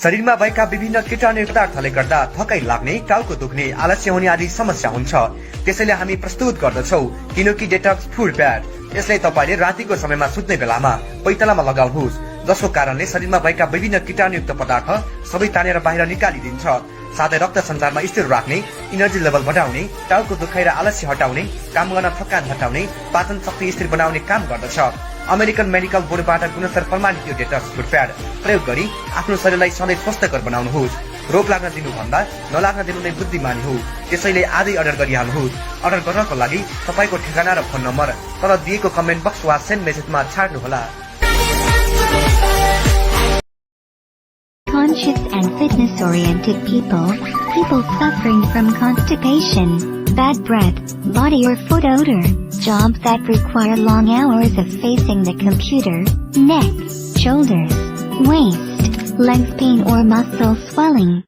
शरीरमा भएका विभिन्न कीटाणु पदार्थले गर्दा थकाइ लाग्ने, टाउको दुख्ने, आलस्य हुने आदि समस्या हुन्छ। त्यसैले हामी प्रस्तुत गर्दछौ किनोकी डेटक्स फुड प्याड। यसलाई तपाईले रातिको समयमा सुत्ने बेलामा पैतालामा लगाउनुहोस्, जसको कारणले शरीरमा भएका विभिन्न कीटाणुयुक्त पदार्थ सबै तानेर बाहिर निकालिदिन्छ। साथै रक्त सञ्चारमा स्थिर राख्ने, इनर्जी लेभल बढाउने, टाउको दुखाइ र आलस्य हटाउने, काम गर्न थकान हटाउने, पाचन शक्ति स्थिर बनाउने काम गर्दछ। अमेरिकन मेडिकल बोर्डबाट गुणस्तर प्रमाणित यो डेटक्स फुड प्याड प्रयोग गरी आफ्नो शरीरलाई सधैँ स्वस्थकर बनाउनुहोस्। रोग लाग्न दिनुभन्दा नलाग्न दिनु नै बुद्धिमानी हो। त्यसैले आजै अर्डर गरिहाल्नुहोस्। अर्डर गर्नको लागि तपाईको ठेगाना र फोन नम्बर तल दिएको कमेन्ट बक्स वा send मेसेजमा छाड्नुहोला। Conscious and fitness-oriented people suffering from constipation, bad breath, body or foot odor, jobs that require long hours of facing the computer, neck, shoulders, waist, legs pain or muscle swelling.